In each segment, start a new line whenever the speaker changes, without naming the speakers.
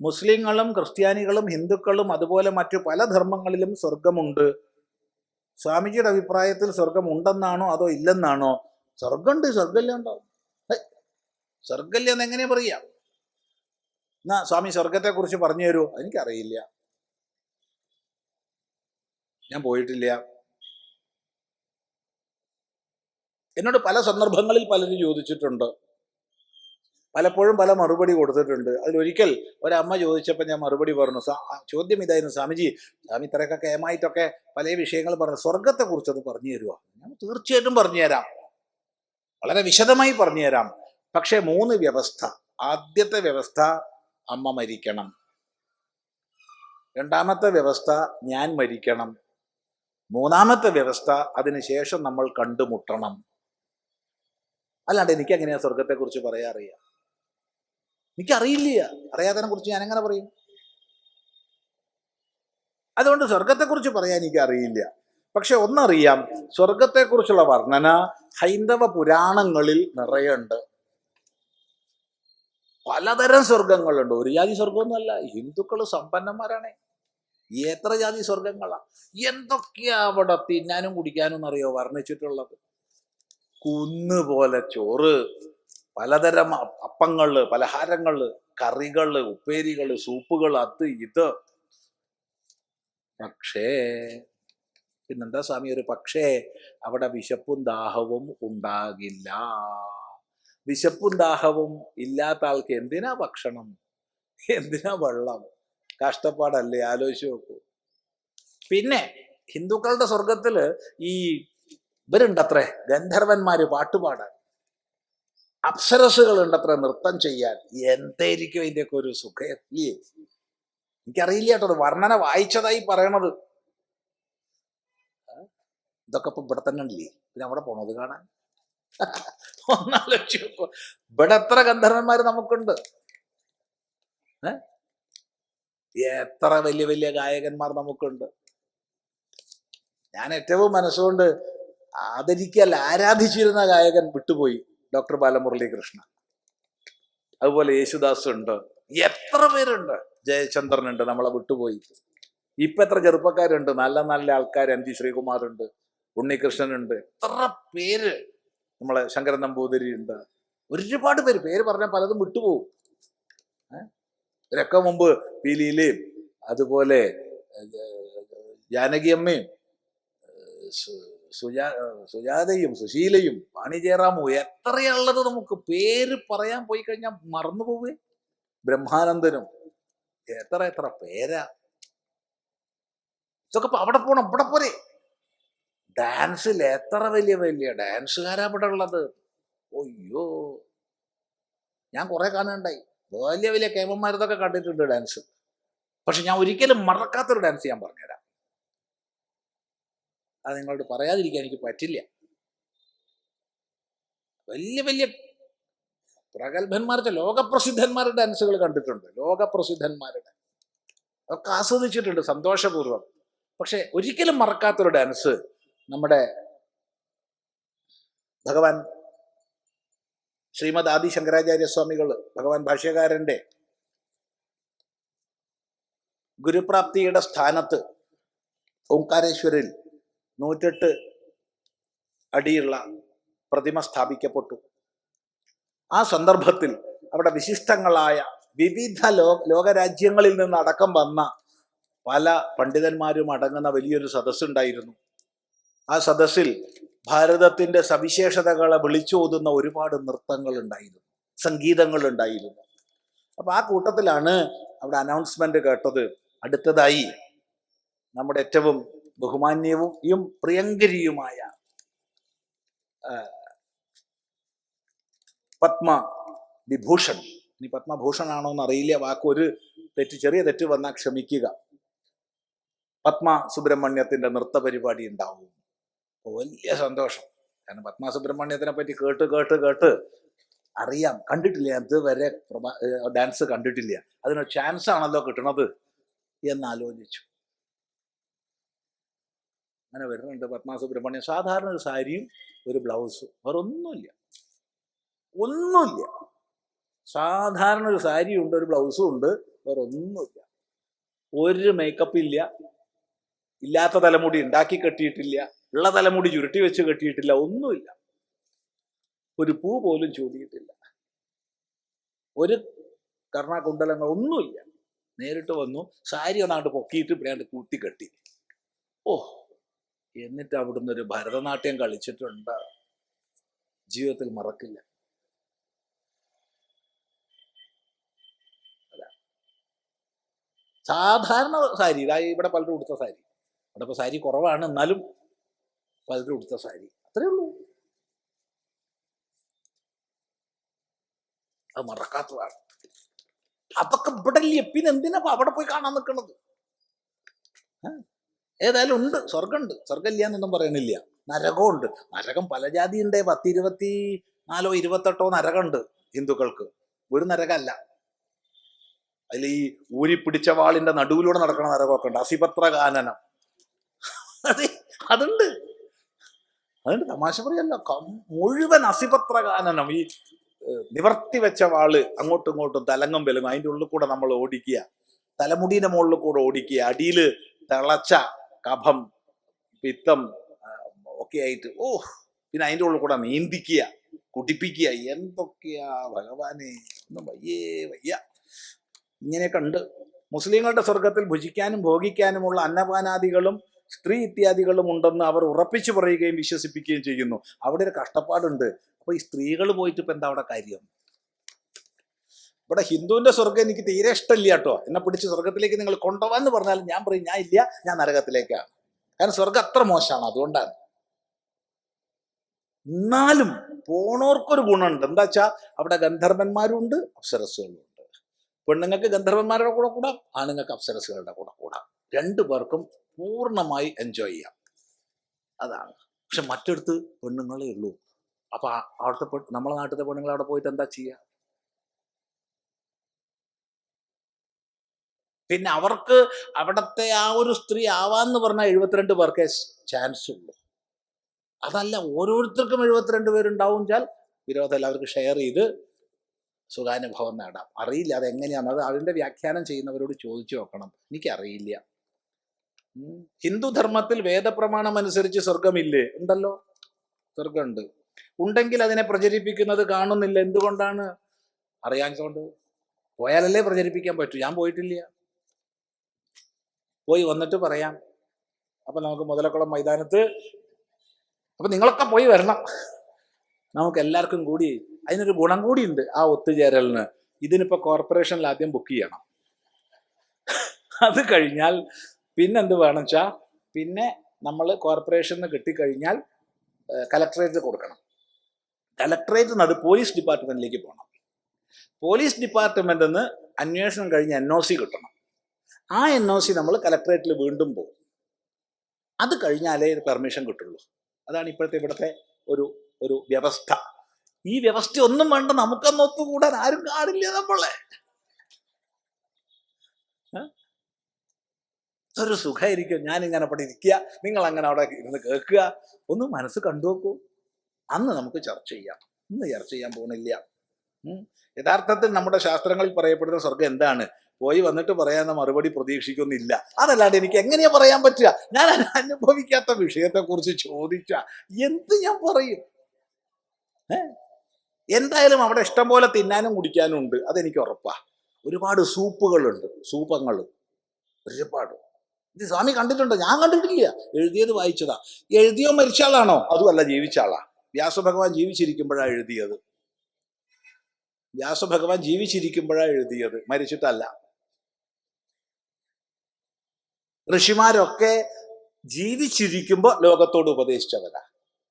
മുസ്ലിങ്ങളും ക്രിസ്ത്യാനികളും ഹിന്ദുക്കളും അതുപോലെ മറ്റു പല ധർമ്മങ്ങളിലും സ്വർഗമുണ്ട്. സ്വാമിജിയുടെ അഭിപ്രായത്തിൽ സ്വർഗം ഉണ്ടെന്നാണോ അതോ ഇല്ലെന്നാണോ? സ്വർഗമുണ്ട്, സ്വർഗമില്ല ഉണ്ടാവും. സ്വർഗമില്ല എന്ന് എങ്ങനെ പറയാം? എന്നാ സ്വാമി സ്വർഗത്തെ കുറിച്ച് പറഞ്ഞു തരുമോ? എനിക്കറിയില്ല, ഞാൻ പോയിട്ടില്ല. എന്നോട് പല സന്ദർഭങ്ങളിൽ പലരും ചോദിച്ചിട്ടുണ്ട്, പലപ്പോഴും പല മറുപടി കൊടുത്തിട്ടുണ്ട്. അതിലൊരിക്കൽ ഒരമ്മ ചോദിച്ചപ്പോൾ ഞാൻ മറുപടി പറഞ്ഞു. ചോദ്യം ഇതായിരുന്നു, സ്വാമിജി, സ്വാമി ഇത്രയൊക്കെ കേമായിട്ടൊക്കെ പല വിഷയങ്ങൾ പറഞ്ഞു, സ്വർഗത്തെക്കുറിച്ചത് പറഞ്ഞു തരുമോ? ഞാൻ തീർച്ചയായിട്ടും പറഞ്ഞു തരാം, വളരെ വിശദമായി പറഞ്ഞു തരാം. പക്ഷെ 3 വ്യവസ്ഥ. ആദ്യത്തെ വ്യവസ്ഥ അമ്മ മരിക്കണം. രണ്ടാമത്തെ വ്യവസ്ഥ ഞാൻ മരിക്കണം. മൂന്നാമത്തെ വ്യവസ്ഥ അതിനുശേഷം നമ്മൾ കണ്ടുമുട്ടണം. അല്ലാണ്ട് എനിക്കെങ്ങനെയാ സ്വർഗത്തെക്കുറിച്ച് പറയാൻ അറിയാം? എനിക്കറിയില്ല. അറിയാത്തതിനെ കുറിച്ച് ഞാൻ എങ്ങനെ പറയും? അതുകൊണ്ട് സ്വർഗത്തെക്കുറിച്ച് പറയാൻ എനിക്ക് അറിയില്ല. പക്ഷെ ഒന്നറിയാം, സ്വർഗത്തെക്കുറിച്ചുള്ള വർണ്ണന ഹൈന്ദവ പുരാണങ്ങളിൽ നിറയുണ്ട്. പലതരം സ്വർഗങ്ങളുണ്ട്. ഒരു ജാതി സ്വർഗമൊന്നുമല്ല. ഹിന്ദുക്കൾ സമ്പന്നന്മാരാണ്. എത്ര ജാതി സ്വർഗങ്ങളാ! എന്തൊക്കെയാ അവിടെ തിന്നാനും കുടിക്കാനും എന്നറിയോ വർണ്ണിച്ചിട്ടുള്ളത്? കുന്നുപോലെ ചോറ്, പലതരം അപ്പങ്ങള്, പലഹാരങ്ങള്, കറികള്, ഉപ്പേരികള്, സൂപ്പുകൾ, അത് ഇത്. പക്ഷേ പിന്നെന്താ സ്വാമി ഒരു പക്ഷേ? അവിടെ വിശപ്പും ദാഹവും ഉണ്ടാകില്ല. വിശപ്പും ദാഹവും ഇല്ലാത്ത ആൾക്ക് എന്തിനാ ഭക്ഷണം, എന്തിനാ വെള്ളം? കഷ്ടപ്പാടല്ലേ? ആലോചിച്ച് നോക്കൂ. പിന്നെ ഹിന്ദുക്കളുടെ സ്വർഗത്തില് ഈ ഇവരുണ്ടത്രേ, ഗന്ധർവന്മാര് പാട്ടുപാടാൻ, അപ്സരസുകൾ ഉണ്ടത്ര നൃത്തം ചെയ്യാൻ. എന്തായിരിക്കും ഇതിൻ്റെയൊക്കെ ഒരു സുഖയല്ലേ? എനിക്കറിയില്ല കേട്ടോ, വർണ്ണന വായിച്ചതായി പറയണത്. ഇതൊക്കെ ഇപ്പൊ ഇവിടെ തന്നെ ഉണ്ടല്ലേ, പിന്നെ അവിടെ പോണത് കാണാൻ? ഒന്നാലോചിച്ച് നോക്കൂ, ഇവിടെ എത്ര ഗന്ധർവന്മാര് നമുക്കുണ്ട്, എത്ര വലിയ വലിയ ഗായകന്മാർ നമുക്കുണ്ട്. ഞാൻ ഏറ്റവും മനസ്സുകൊണ്ട് ആദരിക്കല്ല ആരാധിച്ചിരുന്ന ഗായകൻ വിട്ടുപോയി, ഡോക്ടർ ബാലമുരളീകൃഷ്ണ. അതുപോലെ യേശുദാസ് ഉണ്ട്, എത്ര പേരുണ്ട്, ജയചന്ദ്രനുണ്ട്, നമ്മളെ വിട്ടുപോയി. ഇപ്പൊ എത്ര ചെറുപ്പക്കാരുണ്ട്, നല്ല നല്ല ആൾക്കാർ. എം ജി ശ്രീകുമാർ ഉണ്ട്, ഉണ്ണികൃഷ്ണനുണ്ട്, എത്ര പേര്, നമ്മളെ ശങ്കരൻ നമ്പൂതിരി ഉണ്ട്, ഒരുപാട് പേര്. പേര് പറഞ്ഞാൽ പലതും വിട്ടുപോകും. ഇവരൊക്കെ മുമ്പ് പീലിയിലെയും അതുപോലെ ജാനകിയമ്മയും സുജാതയും സുശീലയും വാണി ജയറാമും എത്രയുള്ളത് നമുക്ക്. പേര് പറയാൻ പോയി കഴിഞ്ഞാൽ മറന്നു പോവേ. ബ്രഹ്മാനന്ദനും, എത്ര എത്ര പേരാ. ഇതൊക്കെ ഇപ്പൊ അവിടെ പോണം, ഇവിടെ പോരെ. ഡാൻസിൽ എത്ര വലിയ വലിയ ഡാൻസുകാരാ ഇവിടെ ഉള്ളത്. ഒയ്യോ, ഞാൻ കുറെ കാണുന്നുണ്ടായി. വലിയ വലിയ കേമന്മാരതൊക്കെ കണ്ടിട്ടുണ്ട് ഡാൻസ്. പക്ഷെ ഞാൻ ഒരിക്കലും മറക്കാത്തൊരു ഡാൻസ് ഞാൻ പറഞ്ഞുതരാം. അത് നിങ്ങളോട് പറയാതിരിക്കാൻ എനിക്ക് പറ്റില്ല. വലിയ വലിയ പ്രഗത്ഭന്മാരുടെ, ലോകപ്രസിദ്ധന്മാരുടെ ഡാൻസുകൾ കണ്ടിട്ടുണ്ട്, ലോകപ്രസിദ്ധന്മാരുടെ. അതൊക്കെ ആസ്വദിച്ചിട്ടുണ്ട് സന്തോഷപൂർവ്വം. പക്ഷെ ഒരിക്കലും മറക്കാത്തൊരു ഡാൻസ് നമ്മുടെ ഭഗവാൻ ശ്രീമദ് ആദി ശങ്കരാചാര്യ സ്വാമികൾ, ഭഗവാൻ ഭാഷ്യകാരന്റെ ഗുരുപ്രാപ്തിയുടെ സ്ഥാനത്ത് ഓംകാരേശ്വരിൽ 108 അടിയുള്ള പ്രതിമ സ്ഥാപിക്കപ്പെട്ടു. ആ സന്ദർഭത്തിൽ അവിടെ വിശിഷ്ടങ്ങളായ വിവിധ ലോകരാജ്യങ്ങളിൽ നിന്ന് അടക്കം വന്ന പല പണ്ഡിതന്മാരും അടങ്ങുന്ന വലിയൊരു സദസ്സുണ്ടായിരുന്നു. ആ സദസ്സിൽ ഭാരതത്തിന്റെ സവിശേഷതകളെ വിളിച്ചോതുന്ന ഒരുപാട് നൃത്തങ്ങൾ ഉണ്ടായിരുന്നു, സംഗീതങ്ങൾ ഉണ്ടായിരുന്നു. അപ്പൊ ആ കൂട്ടത്തിലാണ് അവിടെ അനൗൺസ്മെന്റ് കേട്ടത്, അടുത്തതായി നമ്മുടെ ഏറ്റവും ബഹുമാന്യവും പ്രിയങ്കരിയുമായ പത്മവിഭൂഷൺ, ഇനി പത്മഭൂഷൺ ആണോ എന്ന് അറിയില്ല, വാക്കൊരു ചെറിയ തെറ്റ് വന്നാൽ ക്ഷമിക്കുക, പത്മ സുബ്രഹ്മണ്യത്തിന്റെ നൃത്ത പരിപാടി ഉണ്ടാവും. വലിയ സന്തോഷം. കാരണം പത്മ സുബ്രഹ്മണ്യത്തിനെ പറ്റി കേട്ട് കേട്ട് കേട്ട് അറിയാം, കണ്ടിട്ടില്ല, അതുവരെ ഡാൻസ് കണ്ടിട്ടില്ല, അതിനൊരു ചാൻസ് ആണല്ലോ കിട്ടണത് എന്നാലോചിച്ചു. അങ്ങനെ വരുന്നുണ്ട് പത്മ സുബ്രഹ്മണ്യം. സാധാരണ ഒരു സാരിയും ഒരു ബ്ലൗസും, വേറെ ഒന്നുമില്ല. സാധാരണ ഒരു സാരിയും ഉണ്ട്, ഒരു ബ്ലൗസും ഉണ്ട്, വേറെ ഒന്നുമില്ല. ഒരു മേക്കപ്പ് ഇല്ല, ഇല്ലാത്ത തലമുടി ഉണ്ടാക്കി കെട്ടിയിട്ടില്ല, ഉള്ള തലമുടി ചുരുട്ടി വെച്ച് കെട്ടിയിട്ടില്ല, ഒന്നുമില്ല. ഒരു പൂ പോലും ചൂടിയിട്ടില്ല, ഒരു കർണകുണ്ടലങ്ങൾ ഒന്നുമില്ല. നേരിട്ട് വന്നു, സാരി ഒന്നാണ്ട് പൊക്കിയിട്ട് ഇവിടെയാണ്ട് കൂട്ടി കെട്ടി. ഓ, എന്നിട്ട് അവിടുന്ന് ഒരു ഭരതനാട്യം കളിച്ചിട്ടുണ്ട്, ജീവിതത്തിൽ മറക്കില്ല. സാധാരണ സാരി, ഇതായി ഇവിടെ പലരും ഉടുത്ത സാരി, ഇവിടെ ഇപ്പൊ സാരി കുറവാണ്, എന്നാലും പലരും ഉടുത്ത സാരി, അത്രേ ഉള്ളൂ. അത് മറക്കാത്തതാണ്. അതൊക്കെ ഇവിടെ ഇല്ല, പിന്നെ എന്തിനാ അവിടെ പോയി കാണാൻ നിൽക്കുന്നത്? ഏതായാലും ഉണ്ട്, സ്വർഗമുണ്ട്, സ്വർഗം ഇല്ല എന്നൊന്നും പറയണില്ല. നരകമുണ്ട്. നരകം പല ജാതി ഉണ്ട്, 24 28 നരകമുണ്ട് ഹിന്ദുക്കൾക്ക്. ഒരു നരകമല്ല. അതിൽ ഈ ഊരിപ്പിടിച്ച വാളിന്റെ നടുവിലൂടെ നടക്കണ നരകമൊക്കെ ഉണ്ട്, അസിപത്ര കാനനം. അതെ, അതുണ്ട്. തമാശ പറയല്ല, മുഴുവൻ അസിപത്ര കാനനം. ഈ നിവർത്തി വെച്ച വാള് അങ്ങോട്ടും ഇങ്ങോട്ടും തലങ്ങും വിലങ്ങും, അതിൻ്റെ ഉള്ളിൽ കൂടെ നമ്മൾ ഓടിക്കുക, തലമുടീന്റെ മുകളിൽ കൂടെ ഓടിക്കുക, അടിയിൽ തിളച്ച കഫം പിത്തം ഒക്കെ ആയിട്ട്, പിന്നെ അതിൻ്റെ ഉള്ളിൽ കൂടെ നീന്തിക്കുക, കുടിപ്പിക്കുക, എന്തൊക്കെയാ ഭഗവാനെ, ഒന്നും വയ്യ. ഇങ്ങനെയൊക്കെ ഉണ്ട്. മുസ്ലിങ്ങളുടെ സ്വർഗത്തിൽ ഭുജിക്കാനും ഭോഗിക്കാനുമുള്ള അന്നപാനാദികളും സ്ത്രീ ഇത്യാദികളും ഉണ്ടെന്ന് അവർ ഉറപ്പിച്ചു പറയുകയും വിശ്വസിപ്പിക്കുകയും ചെയ്യുന്നു. അവിടെ ഒരു കഷ്ടപ്പാടുണ്ട്. അപ്പൊ ഈ സ്ത്രീകൾ പോയിട്ട് ഇപ്പൊ എന്താ അവിടെ കാര്യം? ഇവിടെ ഹിന്ദുവിന്റെ സ്വർഗം എനിക്ക് തീരെ ഇഷ്ടമില്ല കേട്ടോ. എന്നെ പിടിച്ച് സ്വർഗത്തിലേക്ക് നിങ്ങൾ കൊണ്ടുപോകാന്ന് പറഞ്ഞാലും ഞാൻ പറയും ഞാൻ ഇല്ല, ഞാൻ നരകത്തിലേക്കാണ്. കാരണം സ്വർഗം അത്ര മോശമാണ്, അതുകൊണ്ടാണ്. എന്നാലും പോണോർക്കൊരു ഗുണമുണ്ട്. എന്താ വെച്ചാൽ അവിടെ ഗന്ധർവന്മാരും ഉണ്ട്, അപ്സരസ്സുകളും ഉണ്ട്. പെണ്ണുങ്ങൾക്ക് ഗന്ധർവന്മാരുടെ കൂടെ കൂടാം, ആണുങ്ങൾക്ക് അപ്സരസ്സുകളുടെ കൂടെ കൂടാം. രണ്ടു പേർക്കും പൂർണ്ണമായി എൻജോയ് ചെയ്യാം. അതാണ്. പക്ഷെ മറ്റടുത്ത് പെണ്ണുങ്ങളേ ഉള്ളൂ. അപ്പൊ അവിടുത്തെ നമ്മളെ നാട്ടിലെ പെണ്ണുങ്ങൾ അവിടെ പോയിട്ട് എന്താ ചെയ്യുക? പിന്നെ അവർക്ക് അവിടത്തെ ആ ഒരു സ്ത്രീ ആവാന്ന് പറഞ്ഞാൽ 72 പേർക്കേ ചാൻസ് ഉള്ളൂ. അതല്ല, ഓരോരുത്തർക്കും 72 പേരുണ്ടാവും വെച്ചാൽ വിരോധം എല്ലാവർക്കും ഷെയർ ചെയ്ത് സുഖാനുഭവം നേടാം. അറിയില്ല അതെങ്ങനെയാണ്, അത് അതിൻ്റെ വ്യാഖ്യാനം ചെയ്യുന്നവരോട് ചോദിച്ചു നോക്കണം, എനിക്കറിയില്ല. ഹിന്ദുധർമ്മത്തിൽ വേദപ്രമാണം അനുസരിച്ച് സ്വർഗമില്ലേ? ഉണ്ടല്ലോ, സ്വർഗമുണ്ട്. ഉണ്ടെങ്കിൽ അതിനെ പ്രചരിപ്പിക്കുന്നത് കാണുന്നില്ല. എന്തുകൊണ്ടാണ്? അറിയാഞ്ഞതുകൊണ്ട്. പോയാലല്ലേ പ്രചരിപ്പിക്കാൻ പറ്റൂ. ഞാൻ പോയിട്ടില്ല, പോയി വന്നിട്ട് പറയാം. അപ്പൊ നമുക്ക് മുതലക്കുളം മൈതാനത്ത്, അപ്പൊ നിങ്ങളൊക്കെ പോയി വരണം. നമുക്ക് എല്ലാവർക്കും കൂടി അതിനൊരു ഗുണം കൂടിയുണ്ട് ആ ഒത്തുചേരലിന്. ഇതിനിപ്പോ കോർപ്പറേഷനിൽ ആദ്യം ബുക്ക് ചെയ്യണം. അത് കഴിഞ്ഞാൽ പിന്നെന്ത് വേണം വെച്ചാൽ, പിന്നെ നമ്മൾ കോർപ്പറേഷന് കിട്ടിക്കഴിഞ്ഞാൽ കലക്ടറേറ്റ് കൊടുക്കണം. കലക്ടറേറ്റിൽ നിന്ന് അത് പോലീസ് ഡിപ്പാർട്ട്മെന്റിലേക്ക് പോകണം. പോലീസ് ഡിപ്പാർട്ട്മെന്റിൽ നിന്ന് അന്വേഷണം കഴിഞ്ഞ് NOC കിട്ടണം. ആ NOC നമ്മൾ കലക്ടറേറ്റിൽ വീണ്ടും പോകും. അത് കഴിഞ്ഞാലേ പെർമിഷൻ കിട്ടുള്ളൂ. അതാണ് ഇപ്പോഴത്തെ ഇവിടുത്തെ ഒരു വ്യവസ്ഥ. ഈ വ്യവസ്ഥ ഒന്നും വേണ്ട, നമുക്കൊന്ന് ഒത്തുകൂടാൻ ആരും കാണില്ല നമ്മളെ. ഒരു സുഖമായിരിക്കും. ഞാനിങ്ങനെ അവിടെ ഇരിക്കുക, നിങ്ങൾ അങ്ങനെ അവിടെ ഇരുന്ന് കേൾക്കുക. ഒന്ന് മനസ്സ് കണ്ടു നോക്കൂ. അന്ന് നമുക്ക് ചർച്ച ചെയ്യാം. ഇന്ന് ചർച്ച ചെയ്യാൻ പോകുന്നില്ല. യഥാർത്ഥത്തിൽ നമ്മുടെ ശാസ്ത്രങ്ങളിൽ പറയപ്പെടുന്ന സ്വർഗം എന്താണ്? പോയി വന്നിട്ട് പറയാവുന്ന മറുപടി പ്രതീക്ഷിക്കുന്നില്ല. അതല്ലാണ്ട് എനിക്ക് എങ്ങനെയാ പറയാൻ പറ്റുക? ഞാൻ അനുഭവിക്കാത്ത വിഷയത്തെ കുറിച്ച് ചോദിച്ച എന്ത് ഞാൻ പറയും? എന്തായാലും അവിടെ ഇഷ്ടം പോലെ തിന്നാനും കുടിക്കാനും ഉണ്ട്, അതെനിക്ക് ഉറപ്പാ. ഒരുപാട് സൂപ്പുകളുണ്ട്, സൂപ്പങ്ങൾ ഒരുപാട്. ഇത് സ്വാമി കണ്ടിട്ടുണ്ടോ? ഞാൻ കണ്ടിട്ടില്ല, എഴുതിയത് വായിച്ചതാ. എഴുതിയോ മരിച്ച ആളാണോ? അതുമല്ല, ജീവിച്ച ആളാ. വ്യാസഭഗവാൻ ജീവിച്ചിരിക്കുമ്പോഴാണ് എഴുതിയത്. വ്യാസഭഗവാൻ ജീവിച്ചിരിക്കുമ്പോഴാണ് എഴുതിയത്, മരിച്ചിട്ടല്ല. ഋഷിമാരൊക്കെ ജീവിച്ചിരിക്കുമ്പോൾ ലോകത്തോട് ഉപദേശിച്ചവരാ.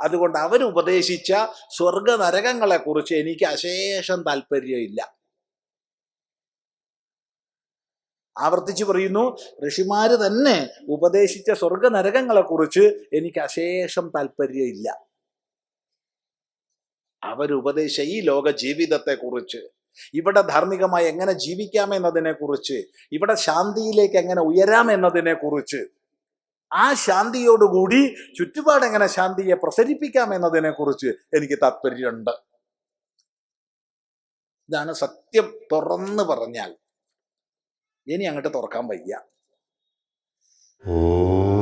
അതുകൊണ്ട് അവരുപദേശിച്ച സ്വർഗ നരകങ്ങളെ കുറിച്ച് എനിക്ക് അശേഷം താല്പര്യമില്ല. ആവർത്തിച്ച് പറയുന്നു, ഋഷിമാര് തന്നെ ഉപദേശിച്ച സ്വർഗ നരകങ്ങളെ കുറിച്ച് എനിക്ക് അശേഷം താല്പര്യമില്ല. അവരുപദേശിച്ച ഈ ലോക ജീവിതത്തെ കുറിച്ച്, ഇവിടെ ധാർമ്മികമായി എങ്ങനെ ജീവിക്കാമെന്നതിനെ കുറിച്ച്, ഇവിടെ ശാന്തിയിലേക്ക് എങ്ങനെ ഉയരാമെന്നതിനെ കുറിച്ച്, ആ ശാന്തിയോടുകൂടി ചുറ്റുപാട് എങ്ങനെ ശാന്തിയെ പ്രസരിപ്പിക്കാം എന്നതിനെ കുറിച്ച് എനിക്ക് താല്പര്യമുണ്ട്. ഇതാണ് സത്യം തുറന്നു പറഞ്ഞാൽ. ഇനി അങ്ങോട്ട് തുറക്കാൻ വയ്യ.
ഓ